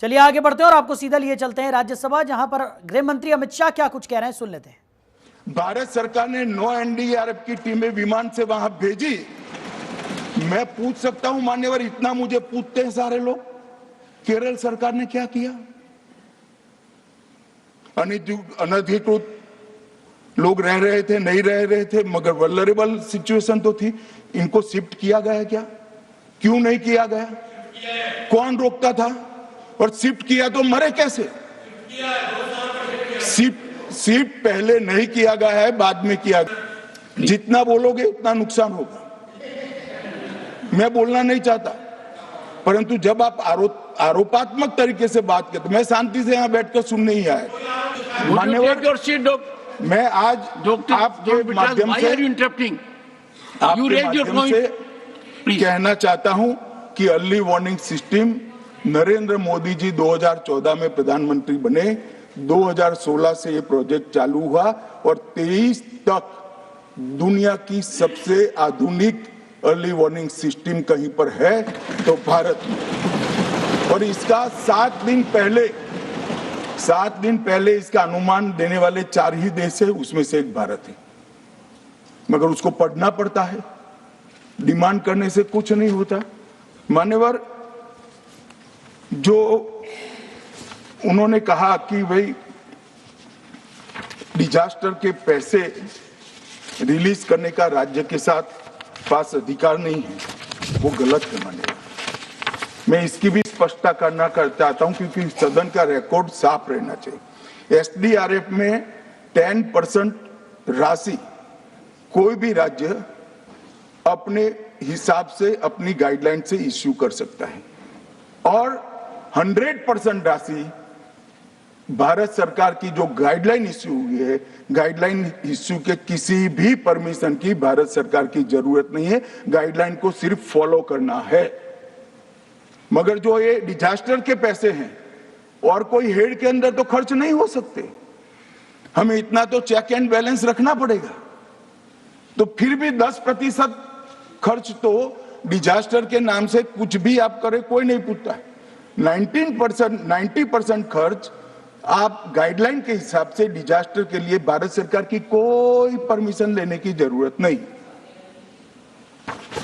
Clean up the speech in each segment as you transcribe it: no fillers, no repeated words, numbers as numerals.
चलिए आगे बढ़ते हैं और आपको सीधा लिए चलते हैं राज्यसभा, जहां पर गृह मंत्री अमित शाह क्या कुछ कह रहे हैं, सुन लेते हैं। भारत सरकार ने 9 एनडीआरएफ की टीमें विमान से वहां भेजी। मैं पूछ सकता हूं मान्यवर, इतना मुझे पूछते हैं सारे लोग, केरल सरकार ने क्या किया? अनधिकृत लोग रह रहे थे, नहीं रह रहे थे, मगर वल्नरेबल सिचुएशन तो थी। इनको शिफ्ट किया गया क्या? क्यों नहीं किया गया? कौन रोकता था? और शिफ्ट किया तो मरे कैसे? शिफ्ट पहले नहीं किया गया है, बाद में किया गया। जितना बोलोगे उतना नुकसान होगा। मैं बोलना नहीं चाहता, परंतु जब आप आरोपात्मक तरीके से बात करते, मैं शांति से यहाँ बैठकर सुनने ही आया। मान्यवर, मैं आज आपके माध्यम से कहना चाहता हूं कि early warning system Narendra Modi ji 2014 में प्रधानमंत्री बने, 2016 से ये प्रोजेक्ट चालू हुआ और 23 तक दुनिया की सबसे आधुनिक अर्ली वार्निंग सिस्टम कहीं पर है तो भारत में। और इसका 7 दिन पहले इसका अनुमान देने वाले 4 ही देश है, उसमें से एक भारत है। मगर उसको पढ़ना पड़ता है, डिमांड करने से कुछ नहीं होता। मान्यवर, जो उन्होंने कहा कि भाई डिजास्टर के पैसे रिलीज करने का राज्य के साथ पास अधिकार नहीं है, वो गलत है। मान्यवर, मैं इसकी भी स्पष्टता करना चाहता हूं क्योंकि सदन का रिकॉर्ड साफ रहना चाहिए। एसडीआरएफ में 10% राशि कोई भी राज्य अपने हिसाब से, अपनी गाइडलाइन से इश्यू कर सकता है और 100% राशि भारत सरकार की जो गाइडलाइन इश्यू हुई है, गाइडलाइन इश्यू के किसी भी परमिशन की भारत सरकार की जरूरत नहीं है। गाइडलाइन को सिर्फ फॉलो करना है। मगर जो ये डिजास्टर के पैसे हैं और कोई हेड के अंदर तो खर्च नहीं हो सकते, हमें इतना तो चेक एंड बैलेंस रखना पड़ेगा। तो फिर भी 10% खर्च तो डिजास्टर के नाम से कुछ भी आप करें कोई नहीं पूछता है। 90% खर्च आप गाइडलाइन के हिसाब से डिजास्टर के लिए भारत सरकार की कोई परमिशन लेने की जरूरत नहीं।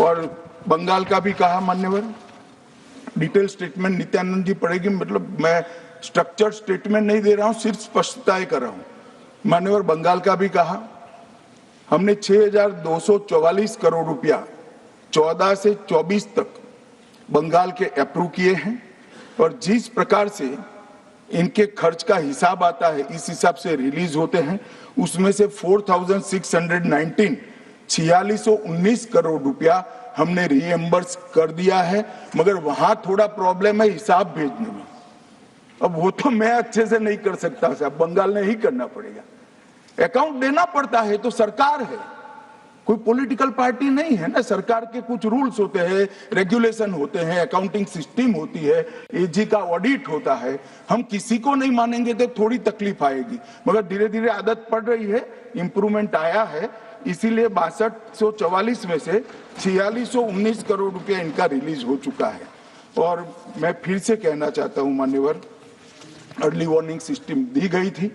और बंगाल का भी कहा मान्यवर, डिटेल स्टेटमेंट नित्यानंद जी पढ़ेगी, मतलब मैं स्ट्रक्चर स्टेटमेंट नहीं दे रहा हूं, सिर्फ स्पष्टताएं कर रहा हूं। मान्यवर, बंगाल का भी कहा, हमने 6,244 करोड़ रुपया 14 से 24 तक बंगाल के अप्रूव किए हैं और जिस प्रकार से इनके खर्च का हिसाब आता है, इस हिसाब से रिलीज होते हैं। उसमें से 4,619 4619 करोड़ रुपया हमने रीएम्बर्स कर दिया है, मगर वहां थोड़ा प्रॉब्लम है हिसाब भेजने में। अब वो तो मैं अच्छे से नहीं कर सकता साहब, बंगाल ने ही करना पड़ेगा। अकाउंट देना पड़ता है तो सरकार है, कोई पॉलिटिकल पार्टी नहीं है ना। सरकार के कुछ रूल्स होते हैं, रेगुलेशन होते हैं, अकाउंटिंग सिस्टम होती है, एजी का ऑडिट होता है। हम किसी को नहीं मानेंगे तो थोड़ी तकलीफ आएगी, मगर धीरे धीरे आदत पड़ रही है, इंप्रूवमेंट आया है। इसीलिए 6244 में से 4619 करोड़ रुपया इनका रिलीज हो चुका है। और मैं फिर से कहना चाहता हूं मान्यवर, अर्ली वार्निंग सिस्टम दी गई थी,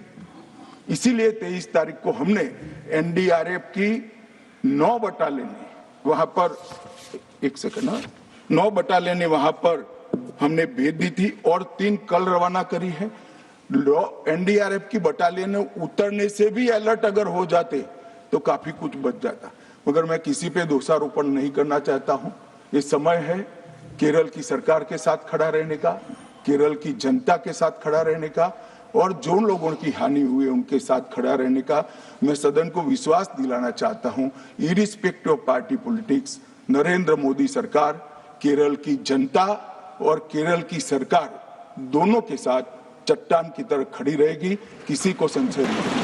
इसीलिए 23 तारीख को हमने एनडीआरएफ की 9 बटालियन वहां पर, 1 सेकंड, 9 बटालियन वहां पर हमने भेज दी थी और 3 कल रवाना करी है। एनडीआरएफ की बटालियन उतरने से भी अलर्ट अगर हो जाते तो काफी कुछ बच जाता, मगर मैं किसी पे दोषारोपण नहीं करना चाहता हूं। ये समय है केरल की सरकार के साथ खड़ा रहने का, केरल की जनता के साथ खड़ा रहने का और जो लोगों की हानि हुई है उनके साथ खड़ा रहने का। मैं सदन को विश्वास दिलाना चाहता हूं, irrespective of party politics, Narendra Modi सरकार केरल की जनता और केरल की सरकार दोनों के साथ चट्टान की तरह खड़ी रहेगी, किसी को संशय नहीं।